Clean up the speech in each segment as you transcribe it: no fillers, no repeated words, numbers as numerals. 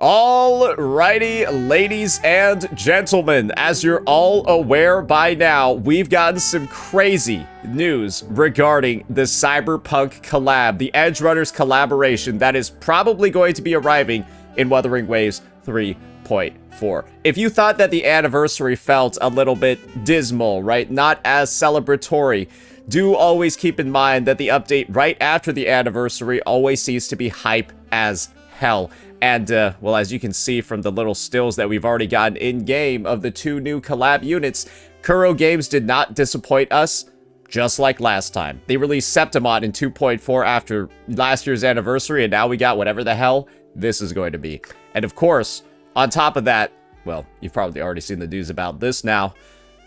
Alrighty, ladies and gentlemen, as you're all aware by now, we've gotten some crazy news regarding the Cyberpunk collab, the Edge Runners collaboration that is probably going to be arriving in Wuthering Waves 3.4. If you thought that the anniversary felt a little bit dismal, right, not as celebratory, do always keep in mind that the update right after the anniversary always seems to be hype as hell. And, well, as you can see from the little stills that we've already gotten in-game of the two new collab units, Kuro Games did not disappoint us, just like last time. They released Septimon in 2.4 after last year's anniversary, and now we got whatever the hell this is going to be. And of course, on top of that, well, you've probably already seen the news about this now,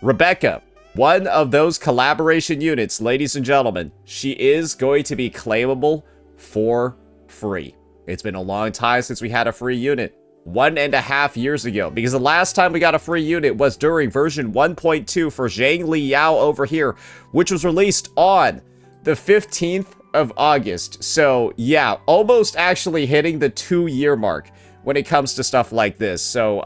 Rebecca, one of those collaboration units, ladies and gentlemen, she is going to be claimable for free. It's been a long time since we had a free unit. 1.5 years ago, because the last time we got a free unit was during version 1.2 for Zhang Liao over here, which was released on the 15th of August. So yeah, almost actually hitting the 2-year mark when it comes to stuff like this. So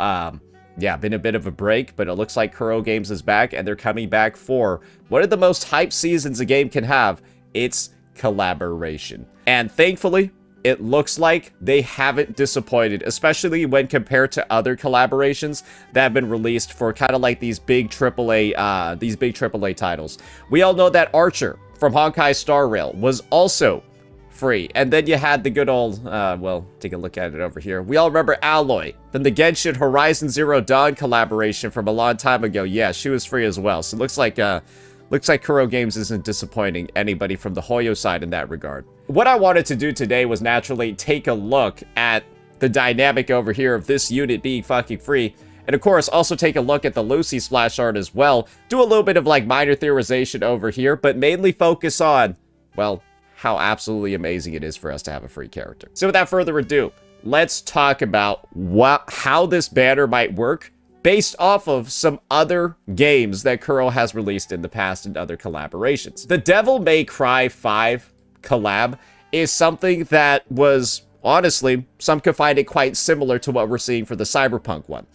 yeah, been a bit of a break, but it looks like Kuro Games is back, and they're coming back for one of the most hyped seasons a game can have. It's collaboration. And thankfully, it looks like they haven't disappointed, especially when compared to other collaborations that have been released for kind of like these big AAA titles. We all know that Archer from Honkai Star Rail was also free. And then you had the good old, well, take a look at it over here. We all remember Alloy from the Genshin Horizon Zero Dawn collaboration from a long time ago. Yeah, she was free as well. So it looks like Kuro Games isn't disappointing anybody from the Hoyo side in that regard. What I wanted to do today was naturally take a look at the dynamic over here of this unit being fucking free, and of course also take a look at the Lucy splash art as well, do a little bit of like minor theorization over here, but mainly focus on, well, how absolutely amazing it is for us to have a free character. So without further ado, let's talk about how this banner might work based off of some other games that Kuro has released in the past and other collaborations. The Devil May Cry 5 collab is something that was, honestly, some could find it quite similar to what we're seeing for the Cyberpunk one.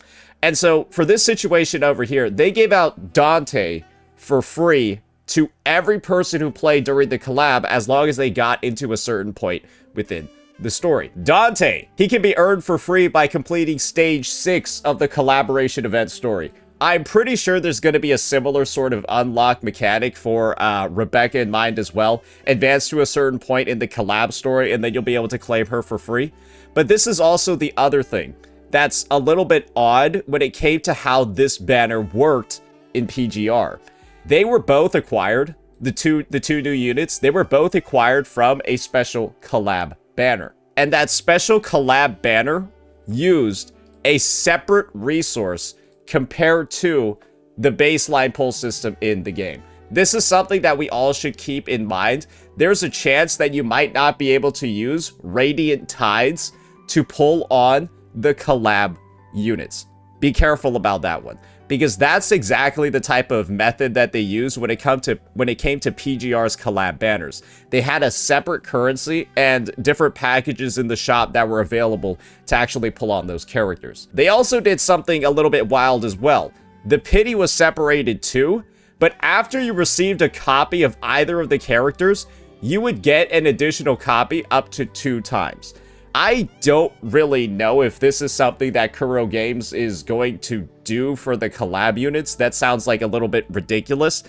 And so, for this situation over here, they gave out Dante for free to every person who played during the collab as long as they got into a certain point within the story. Dante, he can be earned for free by completing stage 6 of the collaboration event story. I'm pretty sure there's going to be a similar sort of unlock mechanic for Rebecca in mind as well. Advance to a certain point in the collab story and then you'll be able to claim her for free. But this is also the other thing that's a little bit odd when it came to how this banner worked in PGR. They were both acquired, the two new units, they were both acquired from a special collab banner. And that special collab banner used a separate resource compared to the baseline pull system in the game. This is something that we all should keep in mind. There's a chance that you might not be able to use Radiant Tides to pull on the collab units. Be careful about that one, because that's exactly the type of method that they used when it came to PGR's collab banners. They had a separate currency and different packages in the shop that were available to actually pull on those characters. They also did something a little bit wild as well. The pity was separated too, but after you received a copy of either of the characters, you would get an additional copy up to 2 times. I don't really know if this is something that Kuro Games is going to do for the collab units. That sounds like a little bit ridiculous.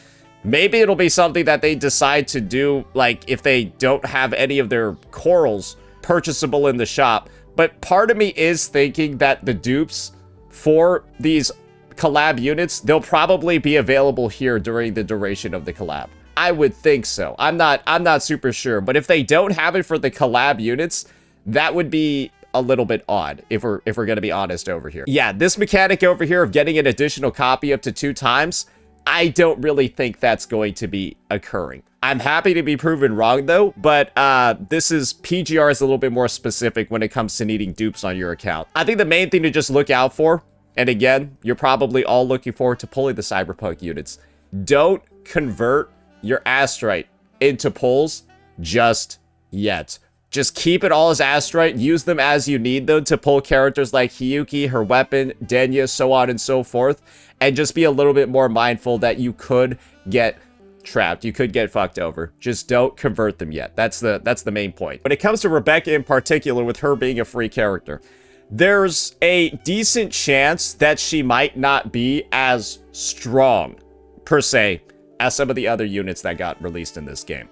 Maybe it'll be something that they decide to do, like, if they don't have any of their corals purchasable in the shop. But part of me is thinking that the dupes for these collab units, they'll probably be available here during the duration of the collab. I would think so. I'm not super sure. But if they don't have it for the collab units, that would be a little bit odd, if we're going to be honest over here. Yeah, this mechanic over here of getting an additional copy up to 2 times, I don't really think that's going to be occurring. I'm happy to be proven wrong though, but PGR is a little bit more specific when it comes to needing dupes on your account. I think the main thing to just look out for, and again, you're probably all looking forward to pulling the Cyberpunk units, don't convert your Astrite into pulls just yet. Just keep it all as Astrite, use them as you need them to pull characters like Hiyuki, her weapon, Denya, so on and so forth, and just be a little bit more mindful that you could get trapped. You could get fucked over. Just don't convert them yet. That's the main point. When it comes to Rebecca in particular, with her being a free character, there's a decent chance that she might not be as strong, per se, as some of the other units that got released in this game.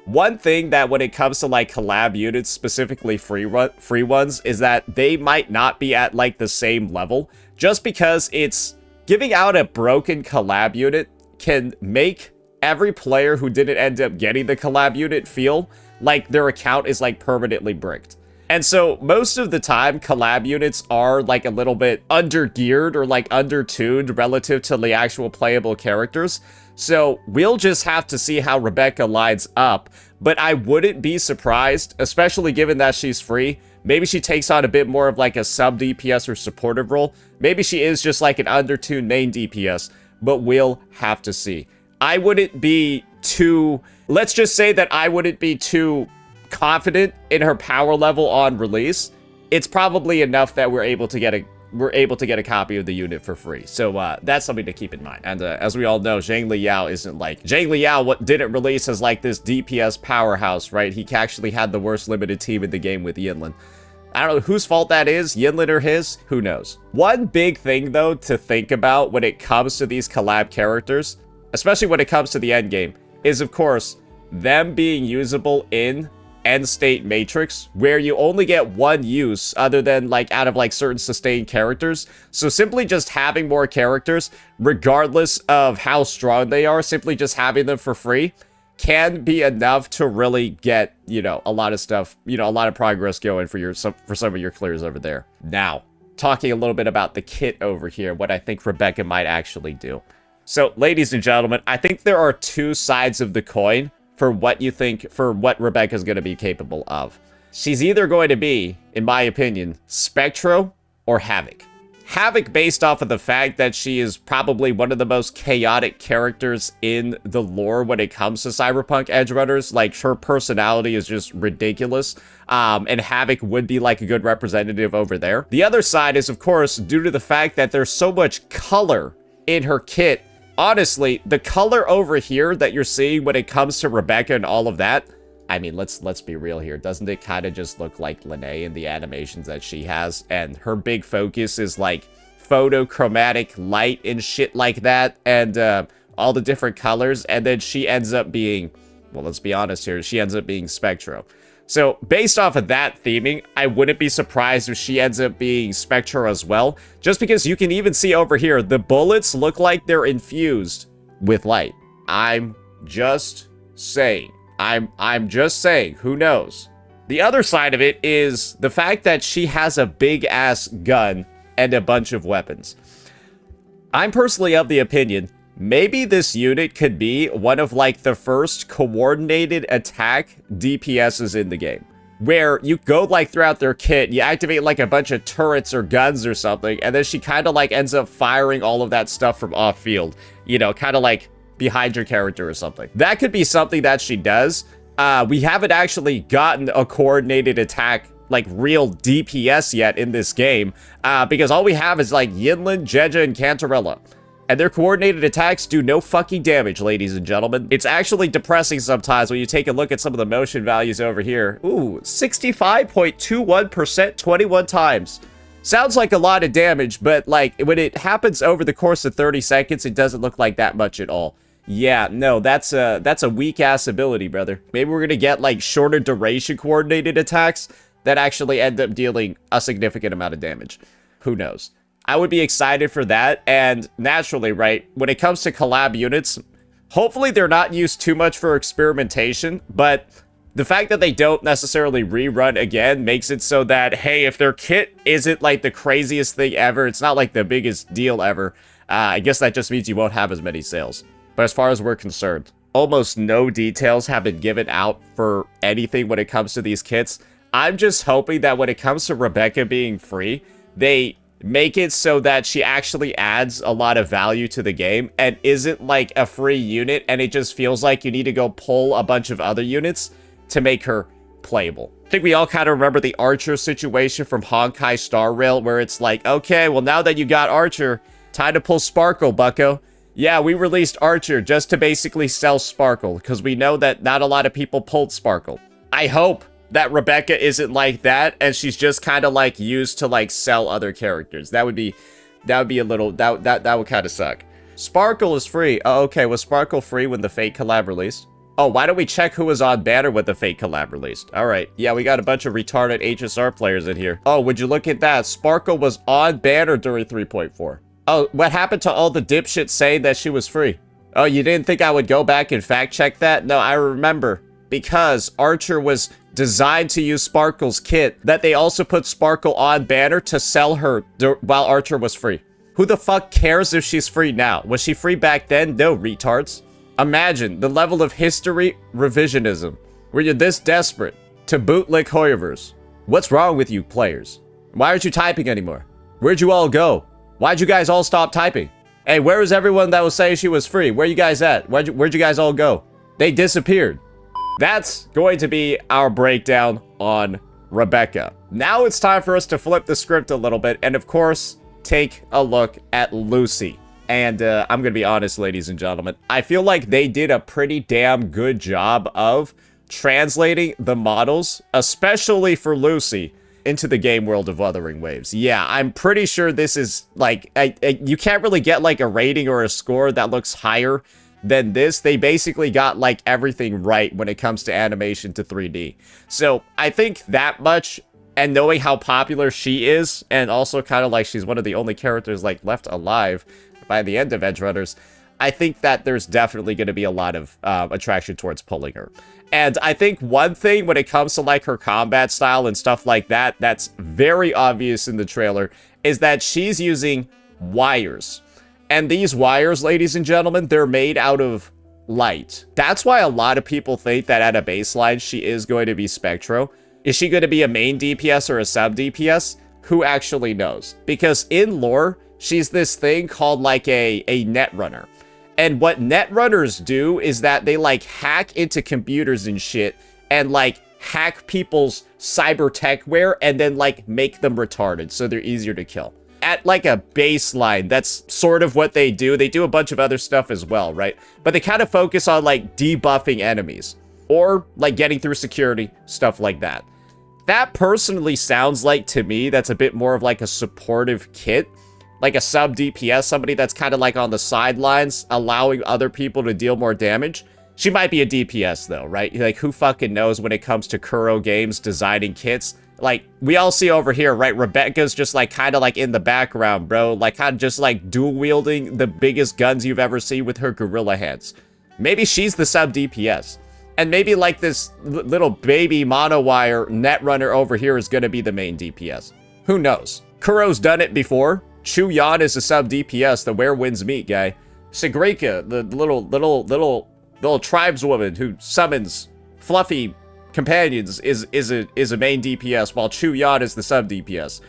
One thing that when it comes to like collab units, specifically free ones, is that they might not be at like the same level, just because it's giving out a broken collab unit can make every player who didn't end up getting the collab unit feel like their account is like permanently bricked. And so most of the time, collab units are like a little bit under-geared or like under-tuned relative to the actual playable characters. So we'll just have to see how Rebecca lines up. But I wouldn't be surprised, especially given that she's free. Maybe she takes on a bit more of like a sub DPS or supportive role. Maybe she is just like an under-tuned main DPS. But we'll have to see. I wouldn't be too... Let's just say that I wouldn't be too confident in her power level on release. It's probably enough that we're able to get a copy of the unit for free. So that's something to keep in mind. And as we all know, Zhang Liao isn't like... Zhang Liao what didn't release as like this DPS powerhouse, right? He actually had the worst limited team in the game with Yinlin. I don't know whose fault that is, Yinlin or his, who knows. One big thing though to think about when it comes to these collab characters, especially when it comes to the end game, is of course them being usable in end state matrix, where you only get one use other than like out of like certain sustained characters. So simply just having more characters, regardless of how strong they are, simply just having them for free can be enough to really get, you know, a lot of stuff, you know, a lot of progress going for some of your clears over there. Now, talking a little bit about the kit over here, what I think Rebecca might actually do. So, ladies and gentlemen, I think there are two sides of the coin for what you think, for what Rebecca's going to be capable of. She's either going to be, in my opinion, Spectro or Havoc. Havoc based off of the fact that she is probably one of the most chaotic characters in the lore when it comes to Cyberpunk Edgerunners. Like, her personality is just ridiculous. And Havoc would be like a good representative over there. The other side is, of course, due to the fact that there's so much color in her kit. Honestly, the color over here that you're seeing when it comes to Rebecca and all of that, I mean, let's be real here. Doesn't it kind of just look like Lene in the animations that she has? And her big focus is like photochromatic light and shit like that, and all the different colors. And then she ends up being, well, let's be honest here, she ends up being Spectro. So, based off of that theming, I wouldn't be surprised if she ends up being Spectro as well. Just because you can even see over here, the bullets look like they're infused with light. I'm just saying. I'm just saying. Who knows? The other side of it is the fact that she has a big-ass gun and a bunch of weapons. I'm personally of the opinion, maybe this unit could be one of like the first coordinated attack DPSs in the game, where you go like throughout their kit, you activate like a bunch of turrets or guns or something, and then she kind of like ends up firing all of that stuff from off field, you know, kind of like behind your character or something. That could be something that she does. We haven't actually gotten a coordinated attack, like real DPS yet in this game, because all we have is like Yinlin, Jeja, and Cantarella. And their coordinated attacks do no fucking damage, ladies and gentlemen. It's actually depressing sometimes when you take a look at some of the motion values over here. Ooh, 65.21%, 21 times. Sounds like a lot of damage, but like when it happens over the course of 30 seconds, it doesn't look like that much at all. Yeah, no, that's a weak-ass ability, brother. Maybe we're gonna get like shorter duration coordinated attacks that actually end up dealing a significant amount of damage. Who knows? I would be excited for that, and naturally, right, when it comes to collab units, hopefully they're not used too much for experimentation, but the fact that they don't necessarily rerun again makes it so that, hey, if their kit isn't like the craziest thing ever, it's not like the biggest deal ever, I guess that just means you won't have as many sales. But as far as we're concerned, almost no details have been given out for anything when it comes to these kits. I'm just hoping that when it comes to Rebecca being free, they make it so that she actually adds a lot of value to the game and isn't like a free unit and it just feels like you need to go pull a bunch of other units to make her playable. I think we all kind of remember the Archer situation from Honkai Star Rail, where it's like, okay, well, now that you got Archer, time to pull Sparkle, bucko. Yeah, we released Archer just to basically sell Sparkle, because we know that not a lot of people pulled Sparkle. I hope that Rebecca isn't like that, and she's just kind of like used to like sell other characters. That would be a little, that would kind of suck. Sparkle is free. Oh, okay, was Sparkle free when the Fate collab released? Oh, why don't we check who was on banner when the Fate collab released? All right, yeah, we got a bunch of retarded HSR players in here. Oh, would you look at that? Sparkle was on banner during 3.4. Oh, what happened to all the dipshits saying that she was free? Oh, you didn't think I would go back and fact check that? No, I remember. Because Archer was designed to use Sparkle's kit, that they also put Sparkle on banner to sell her while Archer was free. Who the fuck cares if she's free now? Was she free back then? No, retards. Imagine the level of history revisionism where you're this desperate to bootleg Hoyoverse. What's wrong with you players? Why aren't you typing anymore? Where'd you all go? Why'd you guys all stop typing? Hey, where is everyone that was saying she was free? Where you guys at? Where'd you guys all go? They disappeared. That's going to be our breakdown on Rebecca. Now it's time for us to flip the script a little bit and, of course, take a look at Lucy. And I'm going to be honest, ladies and gentlemen, I feel like they did a pretty damn good job of translating the models, especially for Lucy, into the game world of Wuthering Waves. Yeah, I'm pretty sure this is, like, you can't really get, like, a rating or a score that looks higher than this. They basically got, like, everything right when it comes to animation to 3D. So, I think that much, and knowing how popular she is, and also kind of like she's one of the only characters, like, left alive by the end of Edgerunners, I think that there's definitely going to be a lot of attraction towards pulling her. And I think one thing when it comes to like her combat style and stuff like that, that's very obvious in the trailer, is that she's using wires. And these wires, ladies and gentlemen, they're made out of light. That's why a lot of people think that at a baseline, she is going to be Spectro. Is she going to be a main DPS or a sub DPS? Who actually knows? Because in lore, she's this thing called like a netrunner. And what netrunners do is that they like hack into computers and shit and like hack people's cyber techware and then like make them retarded so they're easier to kill. At like a baseline, that's sort of what they do. They do a bunch of other stuff as well, right? But they kind of focus on like debuffing enemies or like getting through security, stuff like that. That personally sounds like, to me, that's a bit more of like a supportive kit. Like a sub DPS, somebody that's kind of like on the sidelines, allowing other people to deal more damage. She might be a DPS though, right? Like, who fucking knows when it comes to Kuro Games designing kits? Like, we all see over here, right? Rebecca's just like kind of like in the background, bro. Like kind of just like dual wielding the biggest guns you've ever seen with her gorilla hands. Maybe she's the sub DPS. And maybe like this little baby monowire netrunner over here is going to be the main DPS. Who knows? Kuro's done it before. Chu Yan is a sub DPS, the where winds meet guy. Sigrika, the little tribeswoman who summons fluffy companions, is a main DPS, while Chu Yan is the sub DPS.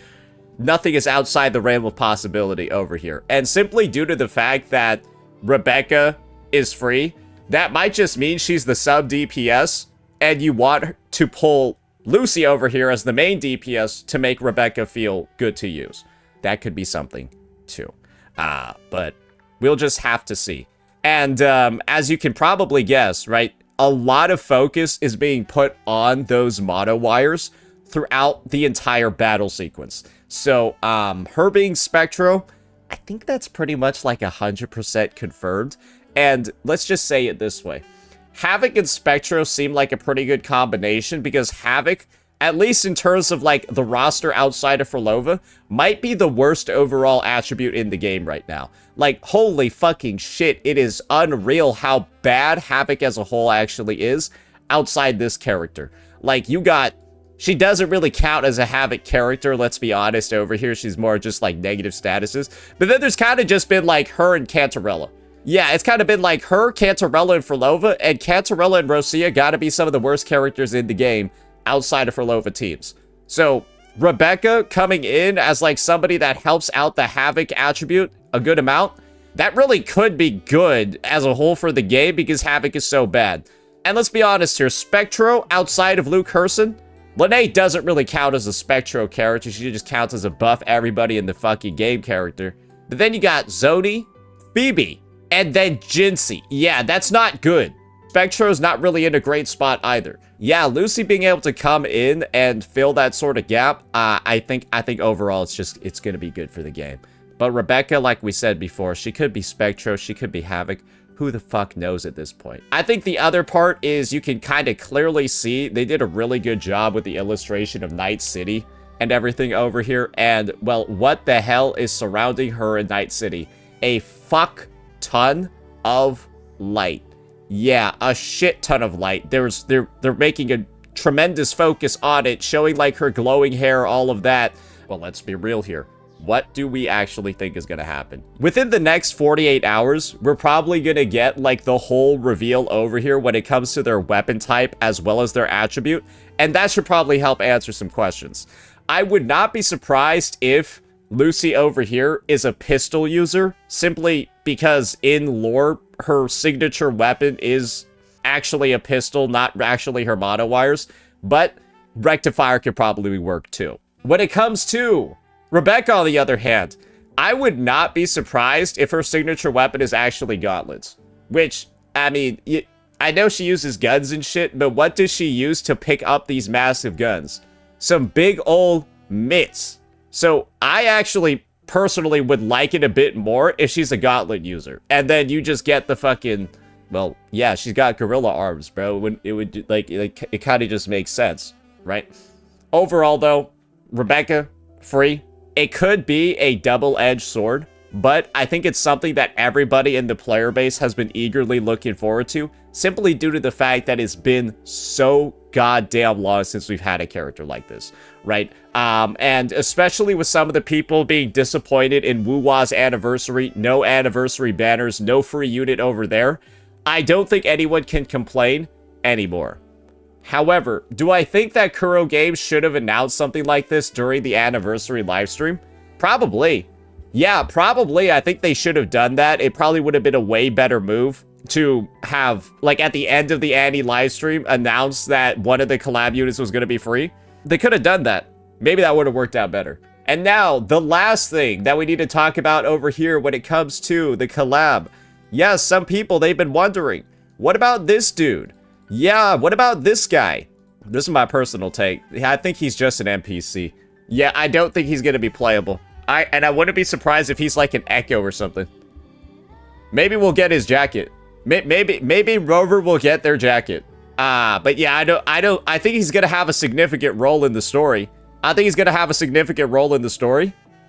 Nothing is outside the realm of possibility over here. And simply due to the fact that Rebecca is free, that might just mean she's the sub DPS, and you want to pull Lucy over here as the main DPS to make Rebecca feel good to use. That could be something, too. But we'll just have to see. And as you can probably guess, right, a lot of focus is being put on those mono wires throughout the entire battle sequence. So, her being Spectro, I think that's pretty much like 100% confirmed. And let's just say it this way. Havoc and Spectro seem like a pretty good combination because Havoc, at least in terms of, like, the roster outside of Frolova, might be the worst overall attribute in the game right now. Like, holy fucking shit, it is unreal how bad Havoc as a whole actually is outside this character. Like, you got... She doesn't really count as a Havoc character, let's be honest, over here. She's more just, like, negative statuses. But then there's kind of just been, like, her and Cantarella. Yeah, it's kind of been, like, her, Cantarella, and Frolova, and Cantarella and Rosia gotta be some of the worst characters in the game outside of Frolova teams. So, Rebecca coming in as like somebody that helps out the Havoc attribute a good amount, that really could be good as a whole for the game because Havoc is so bad. And let's be honest here, Spectro outside of Luke Herson, Lene doesn't really count as a Spectro character. She just counts as a buff everybody in the fucking game character. But then you got Zoni, Phoebe, and then Jinsei. Yeah, that's not good. Spectro's not really in a great spot either. Yeah, Lucy being able to come in and fill that sort of gap, I think overall it's gonna be good for the game. But Rebecca, like we said before, she could be Spectro, she could be Havoc. Who the fuck knows at this point? I think the other part is you can kind of clearly see they did a really good job with the illustration of Night City and everything over here. And, well, what the hell is surrounding her in Night City? A fuck ton of light. Yeah, a shit ton of light. They're making a tremendous focus on it, showing like her glowing hair, all of that. Well, let's be real here. What do we actually think is going to happen? Within the next 48 hours, we're probably going to get like the whole reveal over here when it comes to their weapon type as well as their attribute. And that should probably help answer some questions. I would not be surprised if Lucy over here is a pistol user, simply because in lore, her signature weapon is actually a pistol, not actually her mono wires. But Rectifier could probably work too. When it comes to Rebecca, on the other hand, I would not be surprised if her signature weapon is actually gauntlets. Which, I mean, I know she uses guns and shit, but what does she use to pick up these massive guns? Some big old mitts. So I actually personally would like it a bit more if she's a gauntlet user. And then you just get the fucking, well, yeah, she's got gorilla arms, bro. It would like it kind of just makes sense, right? Overall, though, Rebecca, free. It could be a double-edged sword, but I think it's something that everybody in the player base has been eagerly looking forward to, simply due to the fact that it's been so goddamn long since we've had a character like this, right? And especially with some of the people being disappointed in WuWa's anniversary, no anniversary banners, no free unit over there, I don't think anyone can complain anymore. However, do I think that Kuro Games should have announced something like this during the anniversary livestream? Probably. Yeah, probably. I think they should have done that. It probably would have been a way better move to have, like, at the end of the Annie livestream, announce that one of the collab units was going to be free. They could have done that. Maybe that would have worked out better. And now, the last thing that we need to talk about over here when it comes to the collab. Yes, some people, they've been wondering, what about this dude? Yeah, what about this guy? This is my personal take. I think he's just an NPC. Yeah, I don't think he's gonna be playable. And I wouldn't be surprised if he's like an Echo or something. Maybe we'll get his jacket. Maybe Rover will get their jacket. But yeah, I think he's gonna have a significant role in the story.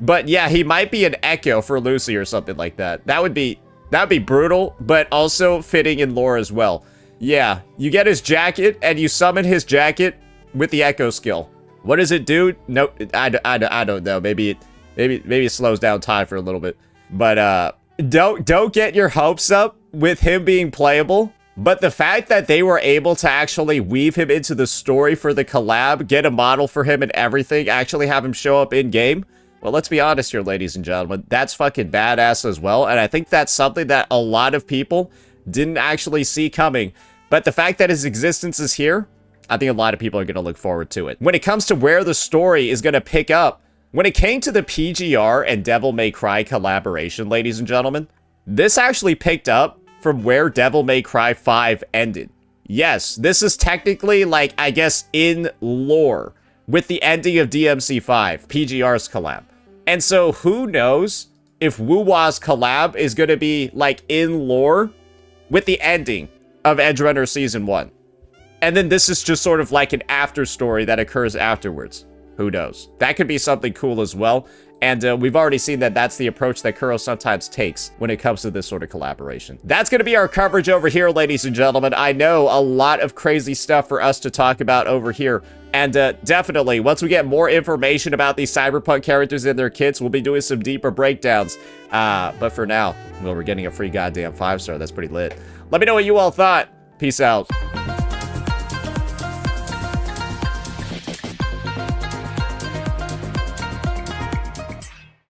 But yeah, he might be an Echo for Lucy or something like that. That'd be brutal, but also fitting in lore as well. Yeah, you get his jacket, and you summon his jacket with the Echo skill. What does it do? No, I don't know. Maybe it slows down time for a little bit. But don't get your hopes up with him being playable. But the fact that they were able to actually weave him into the story for the collab, get a model for him and everything, actually have him show up in game. Well, let's be honest here, ladies and gentlemen. That's fucking badass as well. And I think that's something that a lot of people didn't actually see coming. But the fact that his existence is here, I think a lot of people are going to look forward to it. When it comes to where the story is going to pick up, when it came to the PGR and Devil May Cry collaboration, ladies and gentlemen, this actually picked up from where Devil May Cry 5 ended. Yes, this is technically, like, I guess, in lore with the ending of DMC5, PGR's collab. And so who knows if WuWa's collab is going to be, like, in lore with the ending of Edge Runner Season 1. And then this is just sort of like an after story that occurs afterwards. Who knows? That could be something cool as well. And we've already seen that that's the approach that Kuro sometimes takes when it comes to this sort of collaboration. That's going to be our coverage over here, ladies and gentlemen. I know a lot of crazy stuff for us to talk about over here. And definitely, once we get more information about these Cyberpunk characters and their kits, we'll be doing some deeper breakdowns. But for now, well, we're getting a free goddamn 5-star. That's pretty lit. Let me know what you all thought. Peace out.